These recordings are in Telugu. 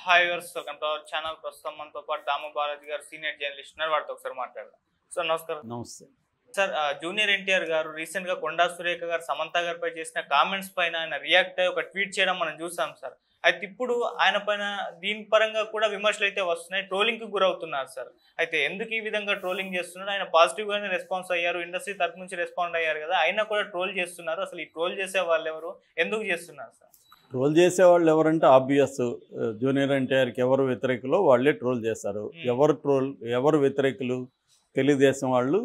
Hi viewers, welcome to our channel. ప్రస్తుతం మనతో పాటు దాము బాలాజీ గారు సీనియర్ జర్నలిస్ట్ ఉన్నారు. వారితో ఒకసారి మాట్లాడదాం. సార్ నమస్కారం. నమస్తే. సార్, జూనియర్ ఎన్టీఆర్ గారు రీసెంట్ గా కొండా సురేఖ గారు సమంత గారిపై చేసిన కామెంట్స్ పైన ఆయన రియాక్ట్ అయ్యి ఒక ట్వీట్ చేయడం మనం చూసాం సార్. అయితే ఇప్పుడు ఆయన పైన దీని పరంగా కూడా విమర్శలు అయితే వస్తున్నాయి, ట్రోలింగ్ కి గురవుతున్నారు సార్. అయితే ఎందుకు ఈ విధంగా ట్రోలింగ్ చేస్తున్నారు? ఆయన పాజిటివ్ గానే రెస్పాన్స్ అయ్యారు, ఇండస్ట్రీ తరపు నుంచి రెస్పాండ్ అయ్యారు కదా, అయినా కూడా ట్రోల్ చేస్తున్నారు. అసలు ఈ ట్రోల్ చేసే వాళ్ళు ఎవరు, ఎందుకు చేస్తున్నారు సార్? ట్రోల్ చేసేవాళ్ళు ఎవరంటే ఆబ్వియస్, జూనియర్ ఎన్టీఆర్కి ఎవరు వ్యతిరేకులో వాళ్ళే ట్రోల్ చేస్తారు. ఎవరు వ్యతిరేకులు? తెలుగుదేశం వాళ్ళు,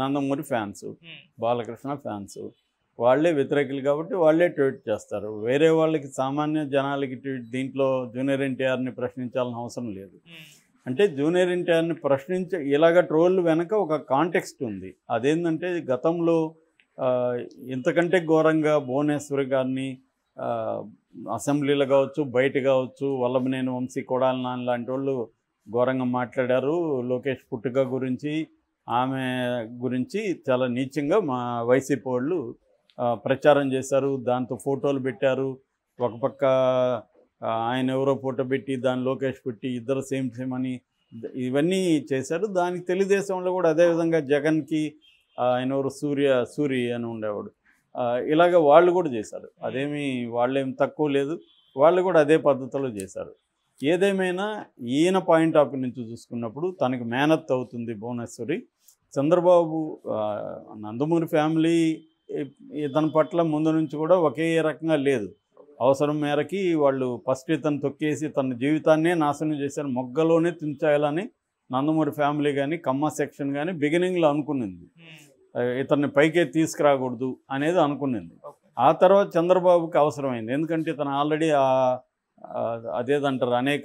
నందమూరి ఫ్యాన్స్, బాలకృష్ణ ఫ్యాన్స్, వాళ్ళే వ్యతిరేకులు కాబట్టి వాళ్ళే ట్వీట్ చేస్తారు. వేరే వాళ్ళకి, సామాన్య జనాలకి దీంట్లో జూనియర్ ఎన్టీఆర్ని ప్రశ్నించాల్సిన అవసరం లేదు. అంటే జూనియర్ ఎన్టీఆర్ని ఇలాగ ట్రోల్ వెనక ఒక కాంటెక్స్ట్ ఉంది. అదేంటంటే గతంలో ఇంతకంటే ఘోరంగా భువనేశ్వరి గారిని అసెంబ్లీలో కావచ్చు, బయట కావచ్చు, వల్లభనేని వంశీ, కొడాలి నాని లాంటి వాళ్ళు ఘోరంగా మాట్లాడారు. లోకేష్ పుట్టుక గురించి, ఆమె గురించి చాలా నీచంగా మా వైసీపీ వాళ్ళు ప్రచారం చేశారు. దాంతో ఫోటోలు పెట్టారు. ఒక పక్క ఆయన ఎవరో ఫోటో పెట్టి దాన్ని లోకేష్ పెట్టి ఇద్దరు సేమ్ అని ఇవన్నీ చేశారు. దానికి తెలుగుదేశంలో కూడా అదేవిధంగా జగన్కి ఆయన ఎవరు సూరి అని ఉండేవాడు, ఇలాగ వాళ్ళు కూడా చేశారు. అదేమి వాళ్ళేం తక్కువ లేదు, వాళ్ళు కూడా అదే పద్ధతిలో చేశారు. ఏదేమైనా ఈయన పాయింట్ ఆఫ్ వ్యూ నుంచి చూసుకున్నప్పుడు తనకు మేనత్ అవుతుంది భువనేశ్వరి. చంద్రబాబు, నందమూరి ఫ్యామిలీ ఇతని పట్ల ముందు నుంచి కూడా ఒకే రకంగా లేదు. అవసరం మేరకి వాళ్ళు ఫస్ట్ ఇతను తొక్కేసి తన జీవితాన్నే నాశనం చేశారు, మొగ్గలోనే తుంచాలని నందమూరి ఫ్యామిలీ కానీ కమ్మ సెక్షన్ కానీ బిగినింగ్లో అనుకునింది. ఇతన్ని పైకే తీసుకురాకూడదు అనేది అనుకునింది. ఆ తర్వాత చంద్రబాబుకి అవసరమైంది, ఎందుకంటే ఇతను ఆల్రెడీ అదేదంటారు అనేక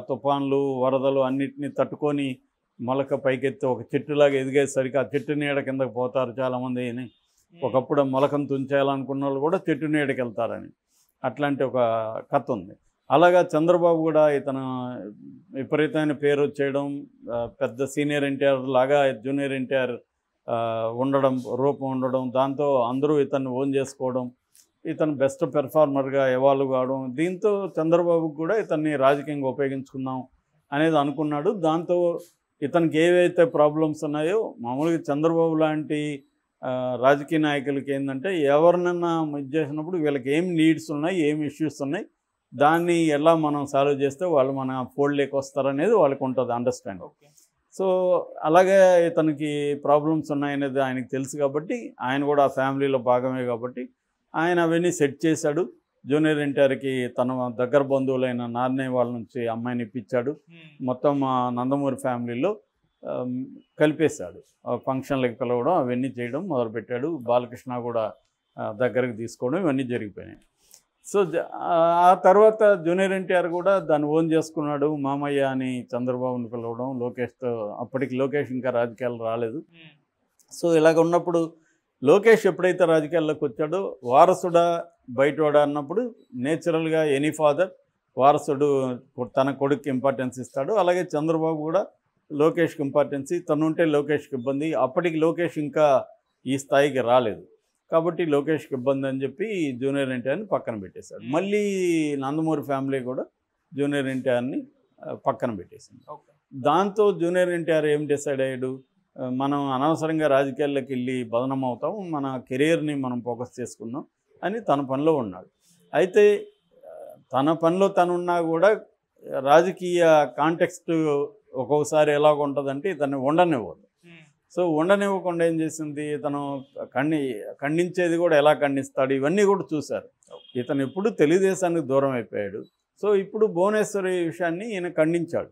తుఫాన్లు, వరదలు అన్నిటినీ తట్టుకొని మొలక పైకెత్తి ఒక చెట్టులాగా ఎదిగేసరికి ఆ చెట్టు నీడ కిందకు పోతారు చాలామంది అని. ఒకప్పుడు మొలకను తుంచేయాలనుకున్న వాళ్ళు కూడా చెట్టు నీడకి వెళ్తారని, అట్లాంటి ఒక కథ ఉంది. అలాగా చంద్రబాబు కూడా ఇతను విపరీతమైన పేరు వచ్చేయడం, పెద్ద సీనియర్ ఎన్టీఆర్ లాగా జూనియర్ ఎన్టీఆర్ రూపం ఉండడం, దాంతో అందరూ ఇతన్ని ఓన్ చేసుకోవడం, ఇతను బెస్ట్ పెర్ఫార్మర్గా ఎవాల్వ్ కావడం, దీంతో చంద్రబాబుకు కూడా ఇతన్ని రాజకీయంగా ఉపయోగించుకుందాం అనేది అనుకున్నాడు. దాంతో ఇతనికి ఏవైతే ప్రాబ్లమ్స్ ఉన్నాయో, మామూలుగా చంద్రబాబు లాంటి రాజకీయ నాయకులకి ఏంటంటే ఎవరినన్నా ఇది చేసినప్పుడు వీళ్ళకి ఏం నీడ్స్ ఉన్నాయి, ఏం ఇష్యూస్ ఉన్నాయి, దాన్ని ఎలా మనం సాల్వ్ చేస్తే వాళ్ళు మన ఫోల్డ్లోకి వస్తారనేది వాళ్ళకి ఉంటుంది అండర్స్టాండింగ్. సో అలాగే ఇతనికి ప్రాబ్లమ్స్ ఉన్నాయనేది ఆయనకు తెలుసు కాబట్టి, ఆయన కూడా ఆ ఫ్యామిలీలో భాగమే కాబట్టి ఆయన అవన్నీ సెట్ చేశాడు. జూనియర్ ఎన్టీఆర్కి తన దగ్గర బంధువులైన నాన్నే వాళ్ళ నుంచి అమ్మాయిని ఇప్పించాడు. మొత్తం నందమూరి ఫ్యామిలీలో కలిపేశాడు. ఫంక్షన్లకు పిలవడం, అవన్నీ చేయడం మొదలుపెట్టాడు. బాలకృష్ణ కూడా దగ్గరకు తీసుకోవడం, ఇవన్నీ జరిగిపోయినాయి. సో ఆ తర్వాత జూనియర్ ఎన్టీఆర్ కూడా దాన్ని ఓన్ చేసుకున్నాడు. మామయ్య అని చంద్రబాబుని పిలవడం, లోకేష్తో, అప్పటికి లోకేష్ ఇంకా రాజకీయాలు రాలేదు. సో ఇలాగ ఉన్నప్పుడు లోకేష్ ఎప్పుడైతే రాజకీయాల్లోకి వచ్చాడో, వారసుడా బయటవాడా అన్నప్పుడు నేచురల్గా ఎనీ ఫాదర్ వారసుడు తన కొడుకు ఇంపార్టెన్స్ ఇస్తాడు. అలాగే చంద్రబాబు కూడా లోకేష్కి ఇంపార్టెన్స్, తనుంటే లోకేష్కి ఇబ్బంది. అప్పటికి లోకేష్ ఇంకా ఈ స్థాయికి రాలేదు కాబట్టి లోకేష్కి ఇబ్బంది అని చెప్పి జూనియర్ ఎన్టీఆర్ని పక్కన పెట్టేశాడు. మళ్ళీ నందమూరి ఫ్యామిలీ కూడా జూనియర్ ఎన్టీఆర్ని పక్కన పెట్టేసింది. దాంతో జూనియర్ ఎన్టీఆర్ ఏం డిసైడ్ అయ్యాడు, మనం అనవసరంగా రాజకీయాల్లోకి వెళ్ళి బదనం అవుతాం, మన కెరీర్ని మనం ఫోకస్ చేసుకుందాం అని తన పనిలో ఉన్నాడు. అయితే తన పనిలో తనున్నా కూడా రాజకీయ కాంటెక్స్ట్ ఒక్కొక్కసారి ఎలాగ ఉంటుందంటే ఇతన్ని ఉండనివ్వదు. సో ఉండనివ్వకుండా ఏం చేసింది, తను ఖండించేది కూడా ఎలా ఖండిస్తాడు, ఇవన్నీ కూడా చూశారు. ఇతను ఎప్పుడు తెలుగుదేశానికి దూరం అయిపోయాడు. సో ఇప్పుడు భువనేశ్వరి విషయాన్ని ఈయన ఖండించాడు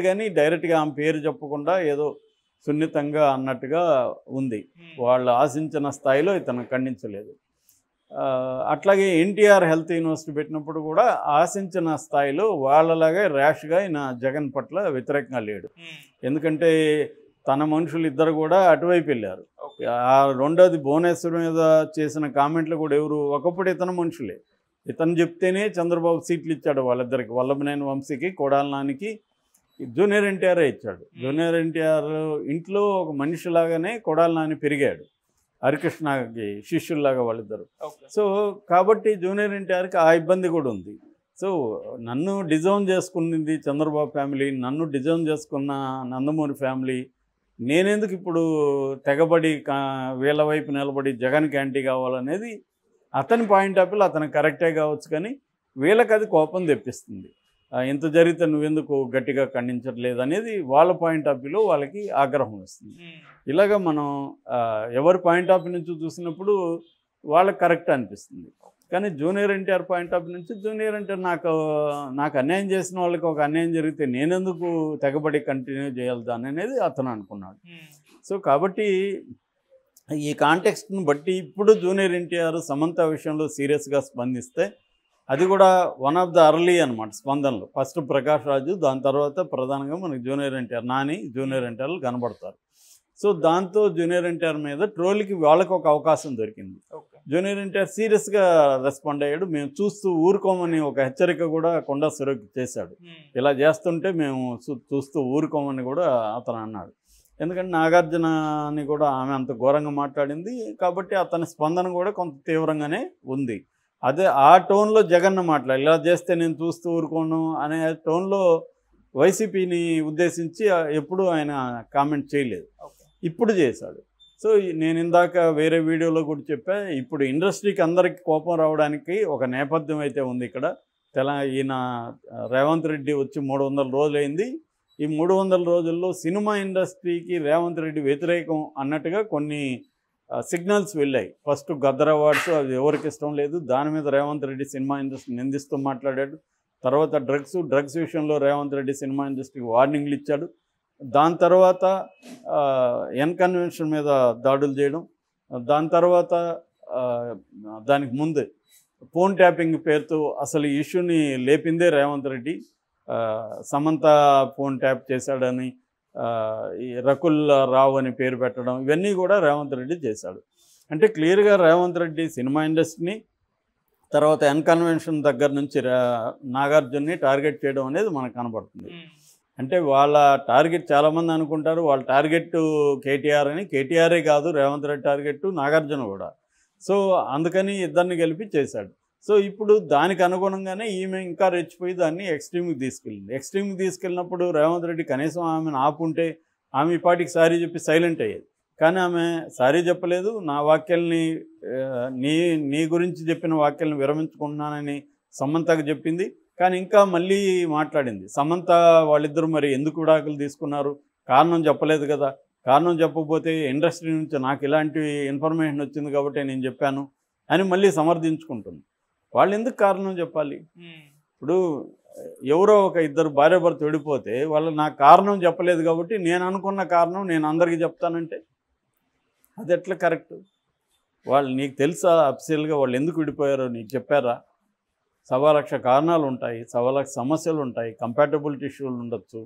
కానీ డైరెక్ట్గా ఆమె పేరు చెప్పకుండా ఏదో సున్నితంగా అన్నట్టుగా ఉంది. వాళ్ళు ఆశించిన స్థాయిలో ఇతను ఖండించలేదు. అట్లాగే ఎన్టీఆర్ హెల్త్ యూనివర్సిటీ పెట్టినప్పుడు కూడా ఆశించిన స్థాయిలో వాళ్ళలాగే ర్యాష్గా ఈయన జగన్ పట్ల వ్యతిరేకంగా లేడు. ఎందుకంటే తన మనుషులు ఇద్దరు కూడా అటువైపు వెళ్ళారు. రెండోది భువనేశ్వర్ మీద చేసిన కామెంట్లు కూడా ఎవరు, ఒకప్పుడు ఇతను మనుషులే, ఇతను చెప్తేనే చంద్రబాబు సీట్లు ఇచ్చాడు వాళ్ళిద్దరికి, వల్లభనేని వంశీకి, కొడాలి నానికి జూనియర్ ఎన్టీఆర్ ఇచ్చాడు. జూనియర్ ఎన్టీఆర్ ఇంట్లో ఒక మనిషిలాగానే కొడాలి నాని పెరిగాడు, హరికృష్ణకి శిష్యుల్లాగా వాళ్ళిద్దరు. సో కాబట్టి జూనియర్ ఎన్టీఆర్కి ఆ ఇబ్బంది కూడా ఉంది. సో నన్ను డిజైన్ చేసుకున్నది చంద్రబాబు ఫ్యామిలీ, నన్ను డిజైన్ చేసుకున్న నందమూరి ఫ్యామిలీ, నేనెందుకు ఇప్పుడు తెగబడి వీళ్ళ వైపు నిలబడి జగన్కి యాంటీ కావాలనేది అతని పాయింట్ ఆఫ్ వ్యూలో అతను కరెక్టే కావచ్చు, కానీ వీళ్ళకి అది కోపం తెప్పిస్తుంది. ఇంత జరిగితే నువ్వెందుకు గట్టిగా ఖండించట్లేదు అనేది వాళ్ళ పాయింట్ ఆఫ్ వ్యూలో వాళ్ళకి ఆగ్రహం వస్తుంది. ఇలాగ మనం ఎవరి పాయింట్ ఆఫ్ వ్యూ నుంచి చూసినప్పుడు వాళ్ళకి కరెక్ట్ అనిపిస్తుంది. కానీ junior NTR point of view నుంచి జూనియర్ ఎన్టీఆర్ నాకు అన్యాయం చేసిన వాళ్ళకి ఒక అన్యాయం జరిగితే నేనెందుకు తెగబడి కంటిన్యూ చేయాలి దాన్ని అనేది అతను అనుకున్నాడు. సో కాబట్టి ఈ కాంటెక్స్ట్ని బట్టి ఇప్పుడు జూనియర్ ఎన్టీఆర్ సమంత విషయంలో సీరియస్గా స్పందిస్తే అది కూడా వన్ ఆఫ్ ద అర్లీ అనమాట స్పందనలు. ఫస్ట్ ప్రకాష్ రాజు, దాని తర్వాత ప్రధానంగా మనకి జూనియర్ ఎన్టీఆర్, నాని, జూనియర్ ఎన్టీఆర్లు కనబడతారు. సో దాంతో జూనియర్ ఎన్టీఆర్ మీద ట్రోల్కి వాళ్ళకి ఒక అవకాశం దొరికింది. జూనియర్ ఎన్టీఆర్ సీరియస్గా రెస్పాండ్ అయ్యాడు. మేము చూస్తూ ఊరుకోమని ఒక హెచ్చరిక కూడా కొండా సురేఖ చేశాడు. ఇలా చేస్తుంటే మేము చూస్తూ ఊరుకోమని కూడా అతను అన్నాడు. ఎందుకంటే నాగార్జునని కూడా ఆమె అంత ఘోరంగా మాట్లాడింది కాబట్టి అతని స్పందన కూడా కొంత తీవ్రంగానే ఉంది. అదే ఆ టోన్లో జగన్ మాట్లాడి ఇలా చేస్తే నేను చూస్తూ ఊరుకోను అనే టోన్లో వైసీపీని ఉద్దేశించి ఎప్పుడూ ఆయన కామెంట్ చేయలేదు. ఇప్పుడు చేశాడు. సో నేను ఇందాక వేరే వీడియోలో కూడా చెప్పా, ఇప్పుడు ఇండస్ట్రీకి అందరికీ కోపం రావడానికి ఒక నేపథ్యం అయితే ఉంది. ఇక్కడ ఈయన రేవంత్ రెడ్డి వచ్చి 300 రోజులైంది. ఈ 300 రోజుల్లో సినిమా ఇండస్ట్రీకి రేవంత్ రెడ్డి వ్యతిరేకం అన్నట్టుగా కొన్ని సిగ్నల్స్ వెళ్ళాయి. ఫస్ట్ గద్దర్ అవార్డ్స్, అది ఎవరికి ఇష్టం లేదు, దాని మీద రేవంత్ రెడ్డి సినిమా ఇండస్ట్రీ నిందిస్తూ మాట్లాడాడు. తర్వాత డ్రగ్స్ విషయంలో రేవంత్ రెడ్డి సినిమా ఇండస్ట్రీకి వార్నింగ్లు ఇచ్చాడు. దాని తర్వాత కన్వెన్షన్ మీద దాడులు చేయడం, దాని తర్వాత దానికి ముందే ఫోన్ ట్యాపింగ్ పేరుతో అసలు ఇష్యూని లేపిందే రేవంత్ రెడ్డి. సమంత ఫోన్ ట్యాప్ చేశాడని, ఈ రకుల్ రావు అని పేరు పెట్టడం, ఇవన్నీ కూడా రేవంత్ రెడ్డి చేశాడు. అంటే క్లియర్గా రేవంత్ రెడ్డి సినిమా ఇండస్ట్రీని, తర్వాత కన్వెన్షన్ దగ్గర నుంచి నాగార్జున్ని టార్గెట్ చేయడం అనేది మనకు కనబడుతుంది. అంటే వాళ్ళ టార్గెట్ చాలామంది అనుకుంటారు వాళ్ళ టార్గెట్ కేటీఆర్ అని. కేటీఆరే కాదు రేవంత్ రెడ్డి టార్గెట్, నాగార్జున కూడా. సో అందుకని ఇద్దరిని కలిపి చేశాడు. సో ఇప్పుడు దానికి అనుగుణంగానే ఈమె ఇంకా రెచ్చిపోయి దాన్ని ఎక్స్ట్రీమ్కి తీసుకెళ్ళినప్పుడు రేవంత్ రెడ్డి కనీసం ఆమెను ఆపుంటే ఆమె ఈ పాటికి సారీ చెప్పి సైలెంట్ అయ్యేది. కానీ ఆమె సారీ చెప్పలేదు. నా వాక్యాలని నీ గురించి చెప్పిన వాక్యాలను విరమించుకుంటున్నానని సమంతకు చెప్పింది. కానీ ఇంకా మళ్ళీ మాట్లాడింది. సమంత వాళ్ళిద్దరూ మరి ఎందుకు విడాకులు తీసుకున్నారు, కారణం చెప్పలేదు కదా, కారణం చెప్పకపోతే ఇండస్ట్రీ నుంచి నాకు ఇలాంటి ఇన్ఫర్మేషన్ వచ్చింది కాబట్టి నేను చెప్పాను అని మళ్ళీ సమర్థించుకుంటుంది. వాళ్ళు ఎందుకు కారణం చెప్పాలి? ఇప్పుడు ఎవరో ఒక ఇద్దరు భార్యాభర్త విడిపోతే వాళ్ళు నాకు కారణం చెప్పలేదు కాబట్టి నేను అనుకున్న కారణం నేను అందరికీ చెప్తానంటే అది ఎట్లా కరెక్ట్? వాళ్ళు నీకు తెలుసా అఫీషియల్గా వాళ్ళు ఎందుకు విడిపోయారో నీకు చెప్పారా? 1,00,000 కారణాలు ఉంటాయి, 1,00,000 సమస్యలు ఉంటాయి, కంపాటబిలిటీ ఇష్యూలు ఉండొచ్చు,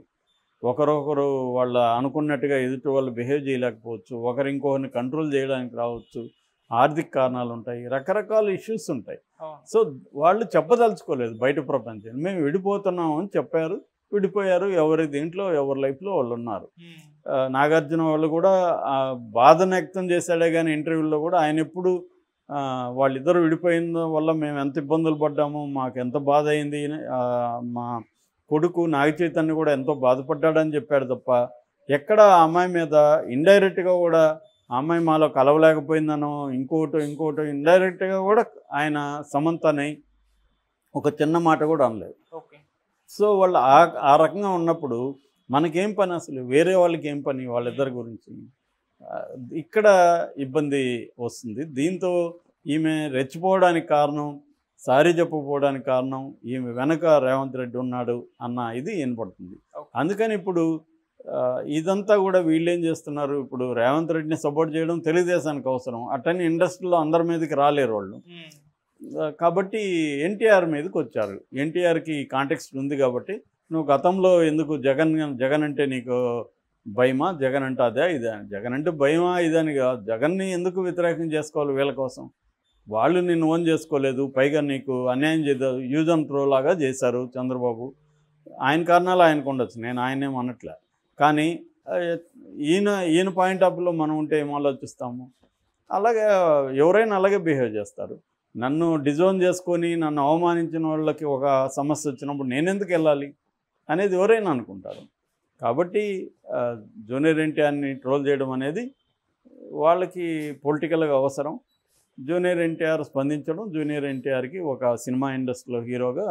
ఒకరొకరు వాళ్ళ అనుకున్నట్టుగా ఎదుటి వాళ్ళు బిహేవ్ చేయలేకపోవచ్చు, ఒకరు ఇంకొకరిని కంట్రోల్ చేయడానికి రావచ్చు, ఆర్థిక కారణాలు ఉంటాయి, రకరకాల ఇష్యూస్ ఉంటాయి. సో వాళ్ళు చెప్పదలుచుకోలేదు బయట ప్రపంచం. మేము విడిపోతున్నాం అని చెప్పారు, విడిపోయారు. ఎవరి దీంట్లో ఎవరి లైఫ్లో వాళ్ళు ఉన్నారు. నాగార్జున వాళ్ళు కూడా బాధను వ్యక్తం చేశాడే కానీ ఇంటర్వ్యూలో కూడా ఆయన ఎప్పుడు వాళ్ళిద్దరు విడిపోయిన వల్ల మేము ఎంత ఇబ్బందులు పడ్డాము, మాకు ఎంత బాధ అయింది, మా కొడుకు నాగ చైతన్య కూడా ఎంతో బాధపడ్డాడని చెప్పాడు తప్ప ఎక్కడ ఆ అమ్మాయి మీద ఇండైరెక్ట్గా కూడా ఆ అమ్మాయి మాలో కలవలేకపోయిందనో ఇంకోటి ఇండైరెక్ట్గా కూడా ఆయన సమంతని ఒక చిన్న మాట కూడా అనలేదు. సో వాళ్ళు ఆ రకంగా ఉన్నప్పుడు మనకేం పని, అసలు వేరే వాళ్ళకి ఏం పని వాళ్ళిద్దరి గురించి? ఇక్కడ ఇబ్బంది వస్తుంది. దీంతో ఈమె రెచ్చిపోవడానికి కారణం, సారీ చెప్పకపోవడానికి కారణం ఈమె వెనక రేవంత్ రెడ్డి ఉన్నాడు అన్న ఇది వినపడుతుంది. అందుకని ఇప్పుడు ఇదంతా కూడా వీళ్ళు ఏం చేస్తున్నారు, ఇప్పుడు రేవంత్ రెడ్డిని సపోర్ట్ చేయడం తెలుగుదేశానికి అవసరం, అట్టని ఇండస్ట్రీలో అందరి మీదకి రాలేరు వాళ్ళు. కాబట్టి ఎన్టీఆర్ మీదకి వచ్చారు. ఎన్టీఆర్కి కాంటెక్స్ట్ ఉంది కాబట్టి నువ్వు గతంలో ఎందుకు జగన్ అంటే నీకు భయమా, జగన్ అంటే అదే ఇదే, జగన్ అంటే భయమా ఇదని కాదు, జగన్ని ఎందుకు వ్యతిరేకం చేసుకోవాలి వీళ్ళ కోసం? వాళ్ళు నిన్ను ఓన్ చేసుకోలేదు, పైగా నీకు అన్యాయం చేద్దాం యూజ్ అండ్ త్రో లాగా చేశారు చంద్రబాబు. ఆయన కారణాలు ఆయనకు ఉండొచ్చు, నేను ఆయనేం అనట్లే. కానీ ఈయన పాయింట్ ఆఫ్ వ్యూలో మనం ఉంటే ఏం ఆలోచిస్తాము? అలాగే ఎవరైనా అలాగే బిహేవ్ చేస్తారు. నన్ను డిజోన్ చేసుకొని నన్ను అవమానించిన వాళ్ళకి ఒక సమస్య వచ్చినప్పుడు నేనెందుకు వెళ్ళాలి అనేది ఎవరైనా అనుకుంటారు. కాబట్టి జూనియర్ ఎన్టీఆర్ని ట్రోల్ చేయడం అనేది వాళ్ళకి పొలిటికల్గా అవసరం. జూనియర్ ఎన్టీఆర్ స్పందించడం, జూనియర్ ఎన్టీఆర్కి ఒక సినిమా ఇండస్ట్రీలో హీరోగా